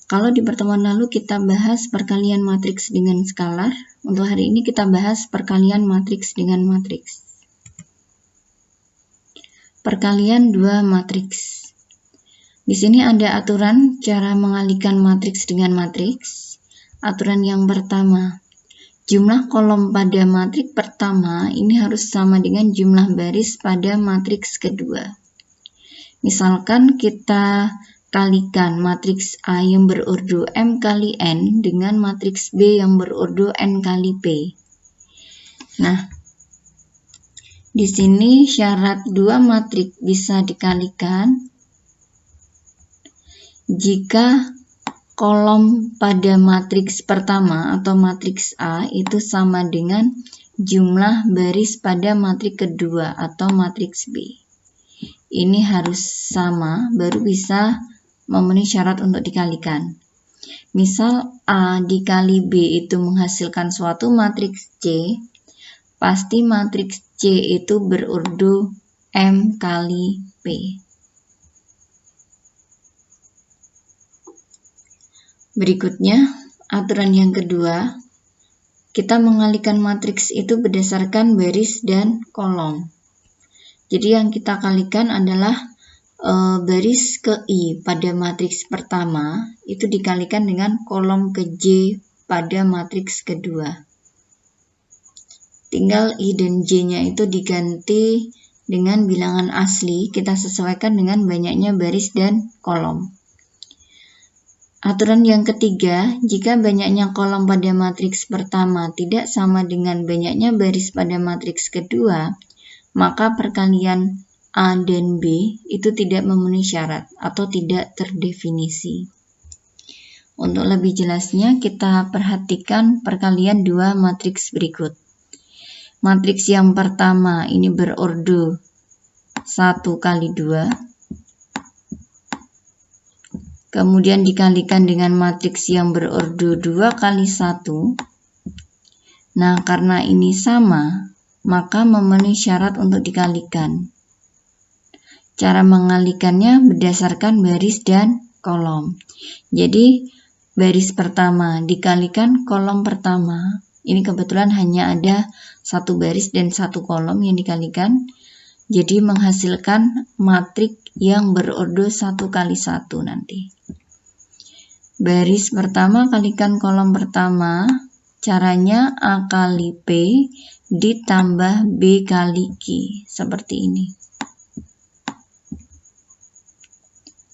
Kalau di pertemuan lalu kita bahas perkalian matriks dengan skalar, untuk hari ini kita bahas perkalian matriks dengan matriks. Perkalian dua matriks. Di sini ada aturan cara mengalihkan matriks dengan matriks. Aturan yang pertama, jumlah kolom pada matriks pertama ini harus sama dengan jumlah baris pada matriks kedua. Misalkan kita kalikan matriks A yang berurdu M kali N dengan matriks B yang berurdu N kali P. Nah, di sini syarat dua matriks bisa dikalikan jika kolom pada matriks pertama atau matriks A itu sama dengan jumlah baris pada matriks kedua atau matriks B. Ini harus sama baru bisa memenuhi syarat untuk dikalikan. Misal A dikali B itu menghasilkan suatu matriks C, pasti matriks C itu berurdu M kali P. Berikutnya, aturan yang kedua, kita mengalihkan matriks itu berdasarkan baris dan kolom. Jadi yang kita kalikan adalah baris ke I pada matriks pertama, itu dikalikan dengan kolom ke J pada matriks kedua. Tinggal I dan J-nya itu diganti dengan bilangan asli, kita sesuaikan dengan banyaknya baris dan kolom. Aturan yang ketiga, jika banyaknya kolom pada matriks pertama tidak sama dengan banyaknya baris pada matriks kedua, maka perkalian A dan B itu tidak memenuhi syarat atau tidak terdefinisi. Untuk lebih jelasnya, kita perhatikan perkalian dua matriks berikut. Matriks yang pertama ini berurdu 1 kali 2. Kemudian dikalikan dengan matriks yang berurdu 2 kali 1. Nah, karena ini sama, maka memenuhi syarat untuk dikalikan. Cara mengalihkannya berdasarkan baris dan kolom. Jadi, baris pertama dikalikan kolom pertama. Ini kebetulan hanya ada satu baris dan satu kolom yang dikalikan. Jadi menghasilkan matriks yang berurdu 1 kali 1 nanti. Baris pertama kalikan kolom pertama, caranya A kali P ditambah B kali Q, seperti ini.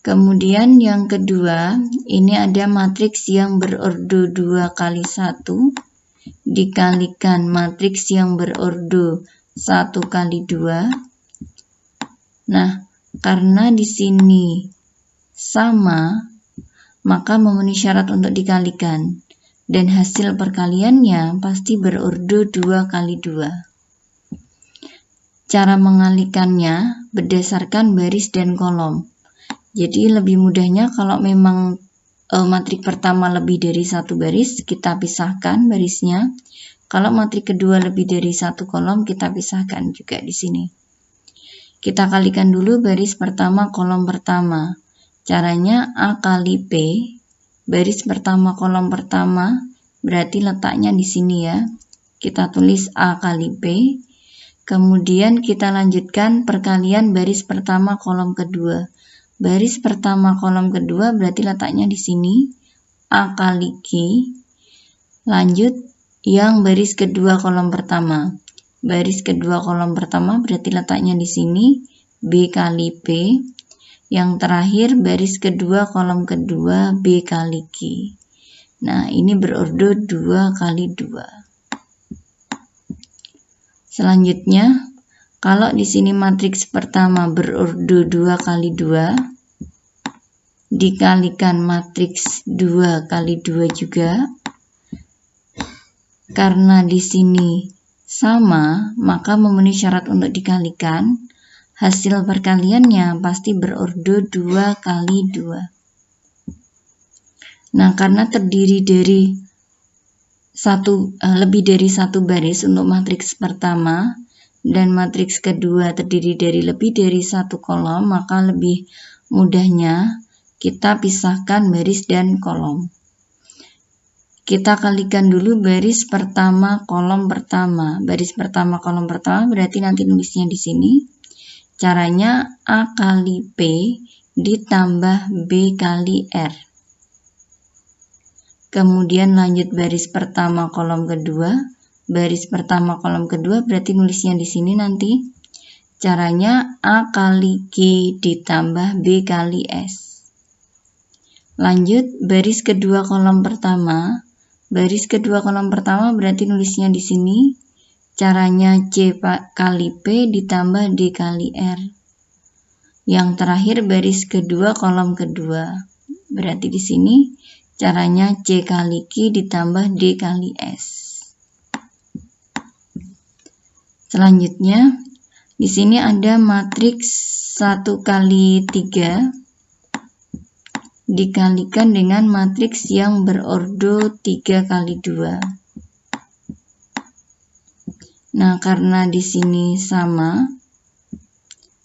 Kemudian yang kedua, ini ada matriks yang berurdu 2 kali 1, dikalikan matriks yang berurdu 1 kali 2. Nah, karena di sini sama, maka memenuhi syarat untuk dikalikan. Dan hasil perkaliannya pasti berurdu 2 kali 2. Cara mengalihkannya berdasarkan baris dan kolom. Jadi lebih mudahnya kalau memang matriks pertama lebih dari satu baris, kita pisahkan barisnya. Kalau matriks kedua lebih dari satu kolom, kita pisahkan juga di sini. Kita kalikan dulu baris pertama kolom pertama. Caranya A kali P, baris pertama kolom pertama, berarti letaknya di sini ya. Kita tulis A kali P. Kemudian kita lanjutkan perkalian baris pertama kolom kedua. Baris pertama kolom kedua berarti letaknya di sini, A kali Q. Lanjut yang baris kedua kolom pertama. Baris kedua kolom pertama berarti letaknya di sini, B kali P. Yang terakhir baris kedua kolom kedua, B kali Q. Nah, ini berurdu 2 kali 2. Selanjutnya, kalau di sini matriks pertama berurdu 2 kali 2, dikalikan matriks 2 kali 2 juga. Karena di sini sama, maka memenuhi syarat untuk dikalikan. Hasil perkaliannya pasti berurdu 2 kali 2. Nah, karena terdiri dari lebih dari satu baris untuk matriks pertama dan matriks kedua terdiri dari lebih dari satu kolom, maka lebih mudahnya kita pisahkan baris dan kolom. Kita kalikan dulu baris pertama kolom pertama. Baris pertama kolom pertama berarti nanti nulisnya di sini. Caranya A kali P ditambah B kali R. Kemudian lanjut baris pertama kolom kedua. Baris pertama kolom kedua berarti nulisnya di sini nanti. Caranya A kali Q ditambah B kali S. Lanjut baris kedua kolom pertama. Baris kedua kolom pertama berarti nulisnya di sini. Caranya C kali P ditambah D kali R. Yang terakhir baris kedua kolom kedua. Berarti di sini caranya C kali Q ditambah D kali S. Selanjutnya di sini ada matriks 1 kali 3 dikalikan dengan matriks yang berordo 3 kali 2. Nah, karena di sini sama,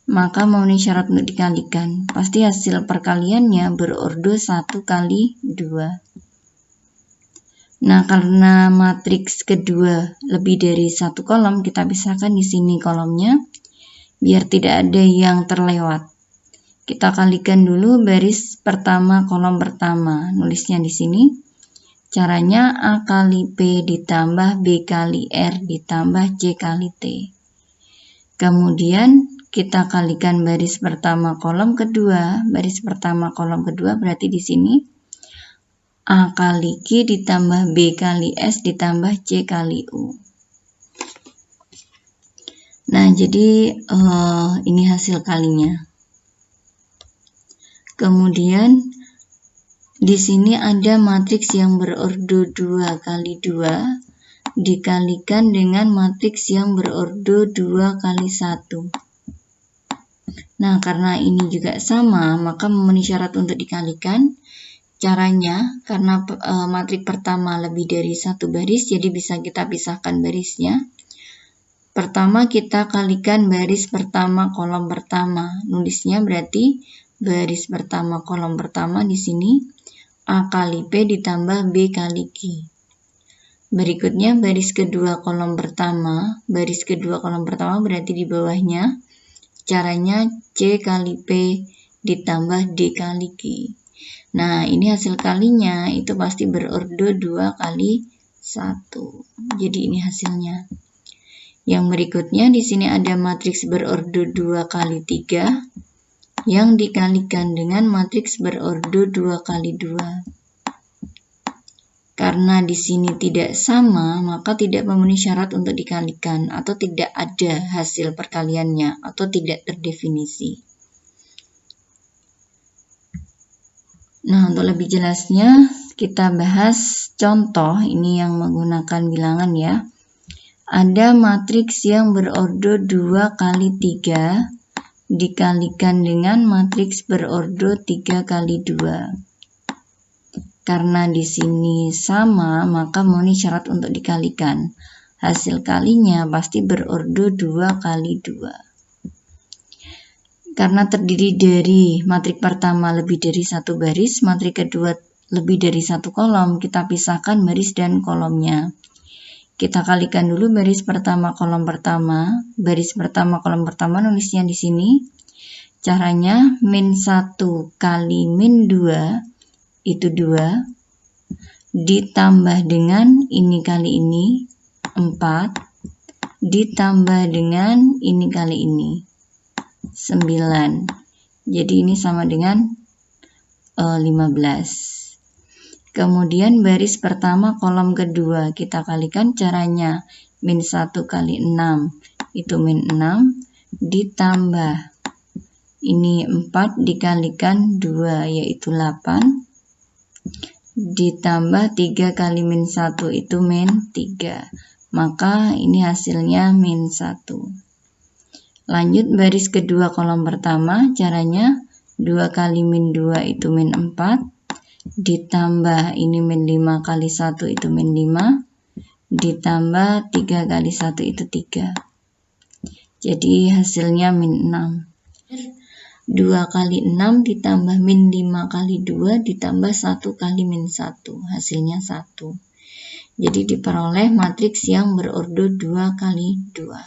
maka memenuhi syarat untuk dikalikan. Pasti hasil perkaliannya berordo 1 kali 2. Nah, karena matriks kedua lebih dari 1 kolom, kita pisahkan di sini kolomnya, biar tidak ada yang terlewat. Kita kalikan dulu baris pertama kolom pertama. Nulisnya di sini. Caranya A kali P ditambah B kali R ditambah C kali T. Kemudian kita kalikan baris pertama kolom kedua. Baris pertama kolom kedua berarti di sini A kali Q ditambah B kali S ditambah C kali U. Nah, jadi ini hasil kalinya. Kemudian di sini ada matriks yang berordo 2 kali 2 dikalikan dengan matriks yang berordo 2 kali 1. Nah, karena ini juga sama, maka memenuhi syarat untuk dikalikan. Caranya, karena matriks pertama lebih dari 1 baris, jadi bisa kita pisahkan barisnya. Pertama kita kalikan baris pertama kolom pertama. Nulisnya berarti baris pertama kolom pertama di sini A kali P ditambah B kali Q. Berikutnya baris kedua kolom pertama. Baris kedua kolom pertama berarti di bawahnya. Caranya C kali P ditambah D kali Q. Nah, ini hasil kalinya itu pasti berordo 2 kali 1. Jadi ini hasilnya. Yang berikutnya di sini ada matriks berordo 2 kali 3 yang dikalikan dengan matriks berordo 2 kali 2. Karena di sini tidak sama, maka tidak memenuhi syarat untuk dikalikan atau tidak ada hasil perkaliannya atau tidak terdefinisi. Nah, untuk lebih jelasnya kita bahas contoh ini yang menggunakan bilangan ya. Ada matriks yang berordo 2 kali 3 dikalikan dengan matriks berordo 3 kali 2. Karena di sini sama, maka memenuhi syarat untuk dikalikan. Hasil kalinya pasti berordo 2 kali 2. Karena terdiri dari matriks pertama lebih dari 1 baris, matriks kedua lebih dari 1 kolom, kita pisahkan baris dan kolomnya. Kita kalikan dulu baris pertama kolom pertama. Baris pertama kolom pertama nulisnya di sini. Caranya min 1 kali min 2 itu 2 ditambah dengan ini kali ini 4 ditambah dengan ini kali ini 9. Jadi ini sama dengan 15. Kemudian baris pertama kolom kedua kita kalikan, caranya min 1 kali 6 itu min 6 ditambah ini 4 dikalikan 2 yaitu 8 ditambah 3 kali min 1 itu min 3. Maka ini hasilnya min 1. Lanjut baris kedua kolom pertama, caranya 2 kali min 2 itu min 4 ditambah ini min 5 kali 1 itu min 5 ditambah 3 kali 1 itu 3. Jadi hasilnya min 6. 2 kali 6 ditambah min 5 kali 2 ditambah 1 kali min 1, hasilnya 1. Jadi diperoleh matriks yang berordo 2 kali 2.